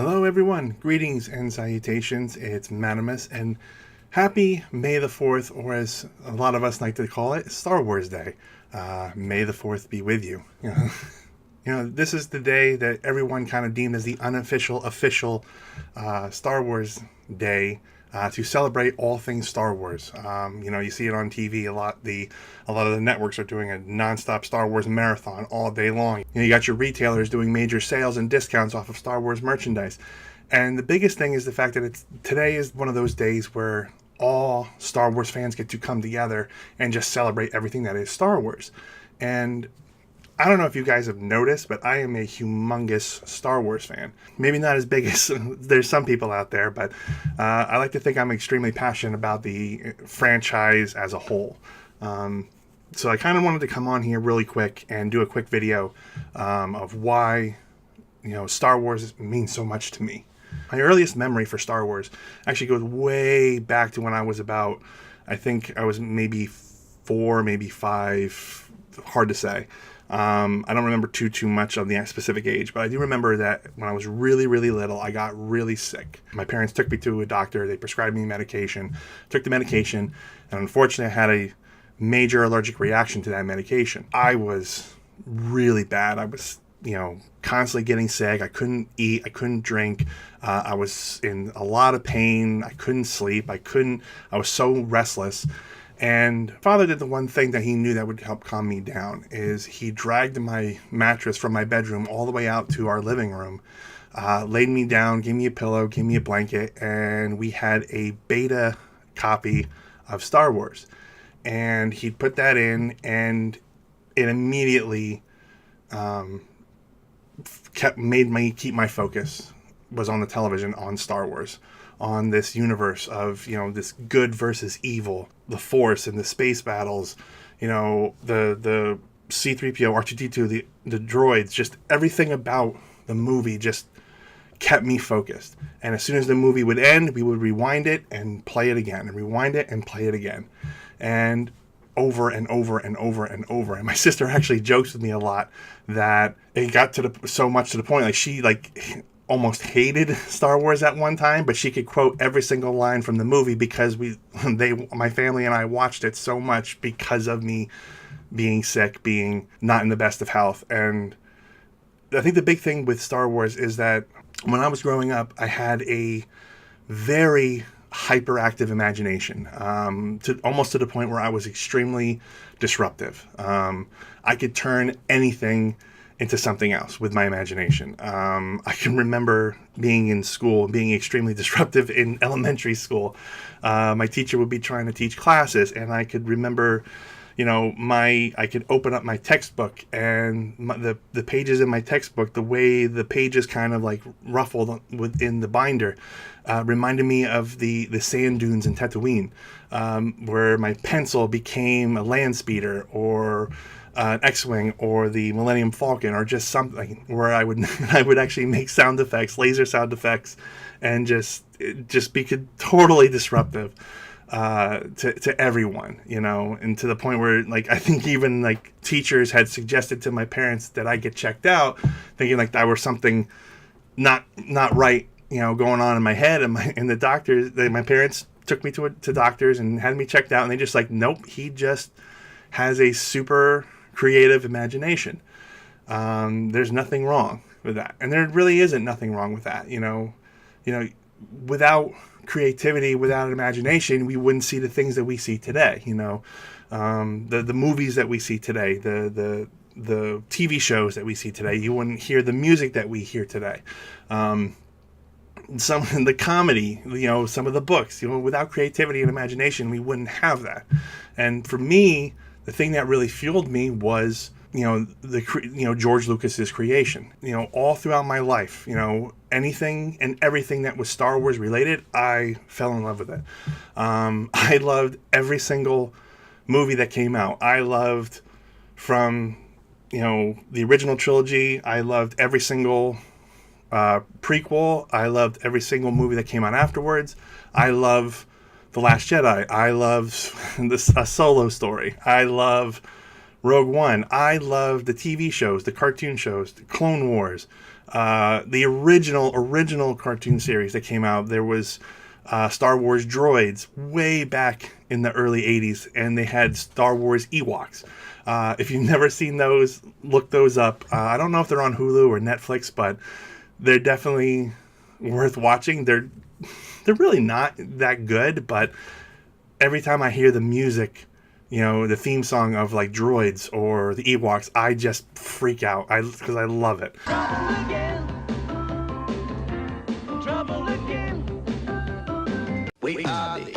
Hello everyone, greetings and salutations. It's Manimus and happy May the 4th, or as a lot of us like to call it, Star Wars Day. May the 4th be with you. This is the day that everyone kind of deemed as the unofficial, official Star Wars Day to celebrate all things Star Wars. You see it on TV a lot. A lot of the networks are doing a nonstop Star Wars marathon all day long. You got your retailers doing major sales and discounts off of Star Wars merchandise. And the biggest thing is the fact that today is one of those days where all Star Wars fans get to come together and just celebrate everything that is Star Wars. And I don't know if you guys have noticed, but I am a humongous Star Wars fan. Maybe not as big as there's some people out there, but I like to think I'm extremely passionate about the franchise as a whole. So I kind of wanted to come on here really quick and do a quick video of why Star Wars means so much to me. My earliest memory for Star Wars actually goes way back to when I was I think I was maybe 4, maybe 5, hard to say. I don't remember too much of the specific age, but I do remember that when I was really, really little, I got really sick. My parents took me to a doctor. They prescribed me medication, took the medication, and unfortunately I had a major allergic reaction to that medication. I was really bad. I was, constantly getting sick. I couldn't eat. I couldn't drink. I was in a lot of pain. I couldn't sleep. I was so restless. And Father did the one thing that he knew that would help calm me down, is he dragged my mattress from my bedroom all the way out to our living room, laid me down, gave me a pillow, gave me a blanket, and we had a beta copy of Star Wars. And he put that in, and it immediately made me keep my focus was on the television, on Star Wars, on this universe of, this good versus evil, the Force and the space battles, the C-3PO, R2-D2, the droids, just everything about the movie just kept me focused. And as soon as the movie would end, we would rewind it and play it again, and rewind it and play it again. And over and over and over and over. And my sister actually jokes with me a lot that it got so much to the point, she almost hated Star Wars at one time, but she could quote every single line from the movie because my family and I watched it so much because of me being sick, being not in the best of health. And I think the big thing with Star Wars is that when I was growing up, I had a very hyperactive imagination, almost to the point where I was extremely disruptive. I could turn anything into something else with my imagination. I can remember being in school, being extremely disruptive in elementary school. My teacher would be trying to teach classes, and I could remember, I could open up my textbook, and the pages in my textbook, the way the pages kind of ruffled within the binder, reminded me of the sand dunes in Tatooine, where my pencil became a land speeder, or an X-Wing, or the Millennium Falcon, or just something where I would actually make sound effects, laser sound effects, and just be totally disruptive to everyone, and to the point where I think even teachers had suggested to my parents that I get checked out, thinking that was something not right, going on in my head. And the doctors, my parents took me to doctors and had me checked out, and they just nope, he just has a super creative imagination. There's nothing wrong with that, and there really isn't nothing wrong with that. Without creativity, without imagination, we wouldn't see the things that we see today. The movies that we see today, the TV shows that we see today. You wouldn't hear the music that we hear today. The comedy, some of the books, without creativity and imagination, we wouldn't have that. And for me, the thing that really fueled me was, George Lucas's creation. All throughout my life, anything and everything that was Star Wars related, I fell in love with it. I loved every single movie that came out. I loved from, the original trilogy. I loved every single prequel. I loved every single movie that came out afterwards. I love The Last Jedi. I love A Solo Story. I love Rogue One. I love the TV shows, the cartoon shows, the Clone Wars, The original cartoon series that came out, there was Star Wars Droids way back in the early 80s, and they had Star Wars Ewoks. If you've never seen those, look those up. I don't know if they're on Hulu or Netflix, but they're definitely worth watching. They're really not that good, but every time I hear the music, the theme song of like Droids or the Ewoks, I just freak out because I love it. Trouble again. Trouble again. We are the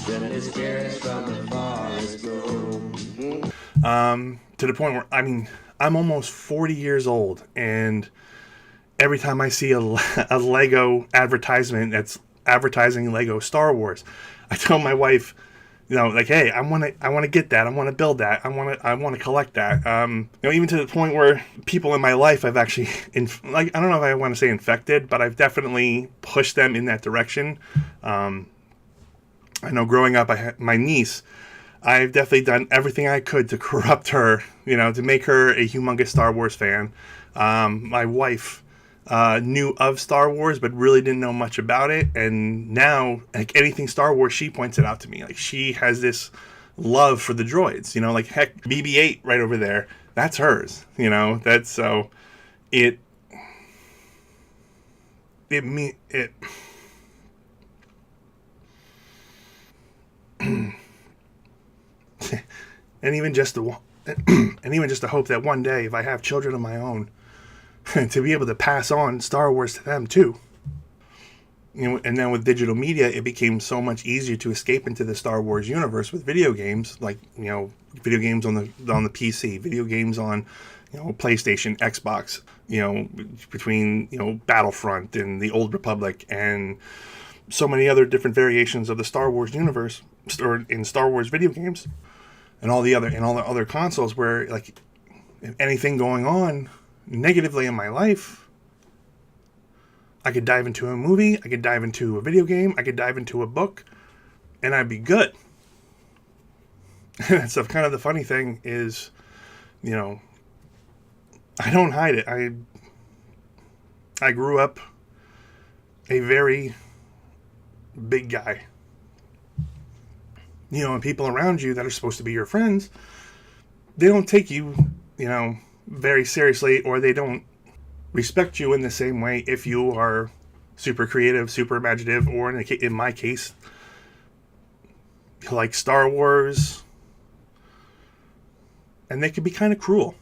friendly spirits from the forest grove. To the point where, I'm almost 40 years old, and every time I see a Lego advertisement that's advertising Lego Star Wars, I tell my wife, like, hey, I want to get that. I want to build that. I want to collect that. Even to the point where people in my life I've actually, I don't know if I want to say infected, but I've definitely pushed them in that direction. I know growing up, I had my niece. I've definitely done everything I could to corrupt her, to make her a humongous Star Wars fan. My wife knew of Star Wars, but really didn't know much about it. And now, like anything Star Wars, she points it out to me. Like, she has this love for the droids, like, heck, BB-8 right over there, that's hers, that's so it and even just to hope that one day, if I have children of my own, to be able to pass on Star Wars to them too. And then with digital media, it became so much easier to escape into the Star Wars universe with video games, like, video games on the PC, video games on, PlayStation, Xbox, between, Battlefront and the Old Republic and so many other different variations of the Star Wars universe, or in Star Wars video games, and all the other consoles, where, like, if anything going on negatively in my life, I could dive into a movie, I could dive into a video game, I could dive into a book, and I'd be good. So kind of the funny thing is, I don't hide it. I grew up a very big guy. And people around you that are supposed to be your friends, they don't take you, very seriously, or they don't respect you in the same way if you are super creative, super imaginative, or in my case, like Star Wars. And they could be kind of cruel.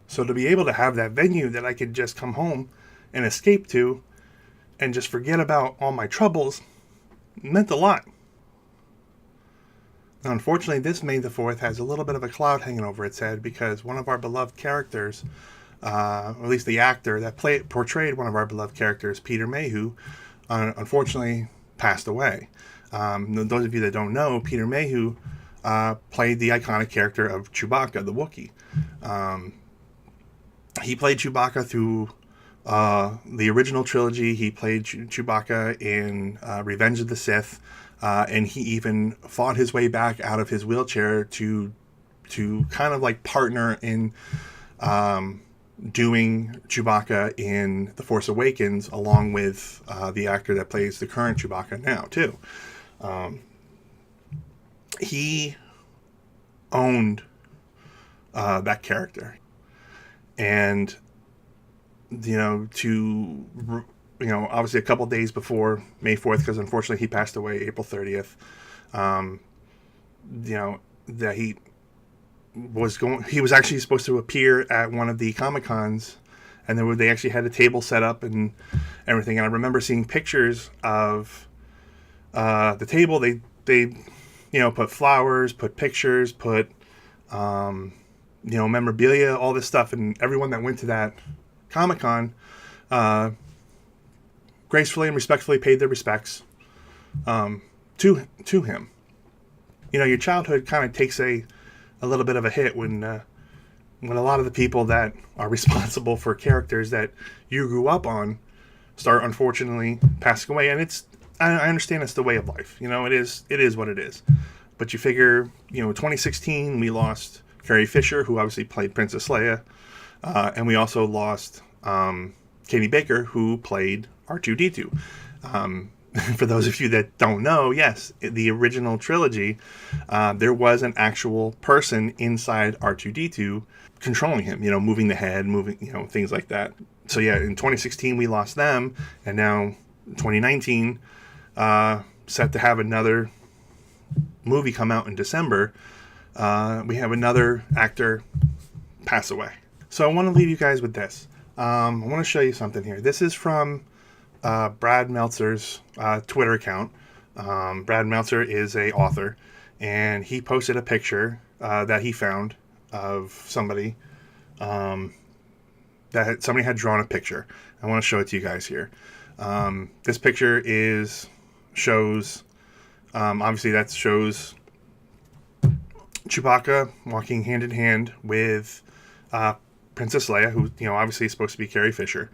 So to be able to have that venue that I could just come home and escape to and just forget about all my troubles meant a lot. Now, unfortunately, this May the 4th has a little bit of a cloud hanging over its head, because one of our beloved characters, or at least the actor that portrayed one of our beloved characters, Peter Mayhew, unfortunately passed away. Those of you that don't know, Peter Mayhew played the iconic character of Chewbacca, the Wookiee. He played Chewbacca through the original trilogy. He played Chewbacca in Revenge of the Sith. And he even fought his way back out of his wheelchair to kind of like partner in doing Chewbacca in The Force Awakens, along with the actor that plays the current Chewbacca now, too. He owned that character. And, obviously a couple days before May 4th, because unfortunately he passed away April 30th, that he was actually supposed to appear at one of the Comic-Cons, and they actually had a table set up and everything. And I remember seeing pictures of the table. They put flowers, put pictures, put memorabilia, all this stuff, and everyone that went to that Comic-Con gracefully and respectfully paid their respects to him. Your childhood kind of takes a little bit of a hit when a lot of the people that are responsible for characters that you grew up on start unfortunately passing away. And I understand it's the way of life. It is what it is. But you figure, 2016 we lost Carrie Fisher, who obviously played Princess Leia. And we also lost Kenny Baker, who played R2D2. For those of you that don't know, yes, the original trilogy, there was an actual person inside R2D2 controlling him, moving the head, moving, things like that. So yeah, in 2016 we lost them, and now 2019, set to have another movie come out in December. We have another actor pass away. So I want to leave you guys with this. I want to show you something here. This is from Brad Meltzer's Twitter account. Brad Meltzer is a author, and he posted a picture that he found of somebody somebody had drawn a picture. I want to show it to you guys here. This picture shows obviously that shows Chewbacca walking hand in hand with Princess Leia, who obviously is supposed to be Carrie Fisher.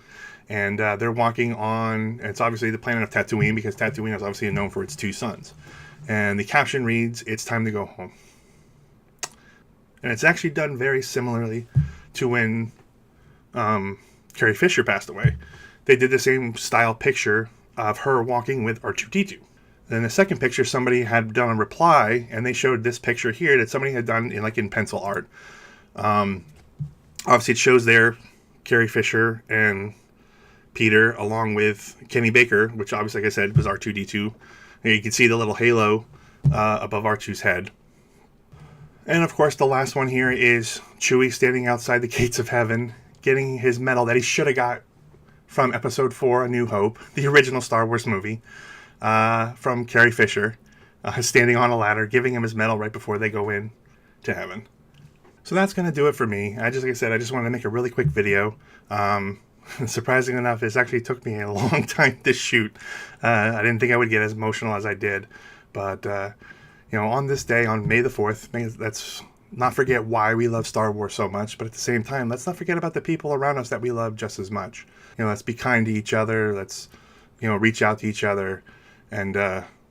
And they're walking on, it's obviously the planet of Tatooine, because Tatooine is obviously known for its two suns. And the caption reads, "It's time to go home." And it's actually done very similarly to when Carrie Fisher passed away. They did the same style picture of her walking with R2D2. Then the second picture, somebody had done a reply, and they showed this picture here that somebody had done in pencil art. Obviously, it shows there Carrie Fisher and Peter, along with Kenny Baker, which obviously, like I said, was R2D2. And you can see the little halo above R2's head. And of course, the last one here is Chewie standing outside the gates of heaven, getting his medal that he should have got from Episode 4, A New Hope, the original Star Wars movie, from Carrie Fisher, standing on a ladder, giving him his medal right before they go in to heaven. So that's going to do it for me. Like I said, I just wanted to make a really quick video. Surprisingly enough, this actually took me a long time to shoot. I didn't think I would get as emotional as I did. But, on this day, on May the 4th, let's not forget why we love Star Wars so much. But at the same time, let's not forget about the people around us that we love just as much. Let's be kind to each other. Let's, reach out to each other. And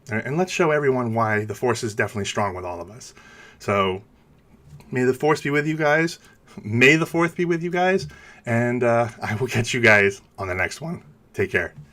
let's show everyone why the Force is definitely strong with all of us. So, may the Force be with you guys. May the 4th be with you guys. And I will catch you guys on the next one. Take care.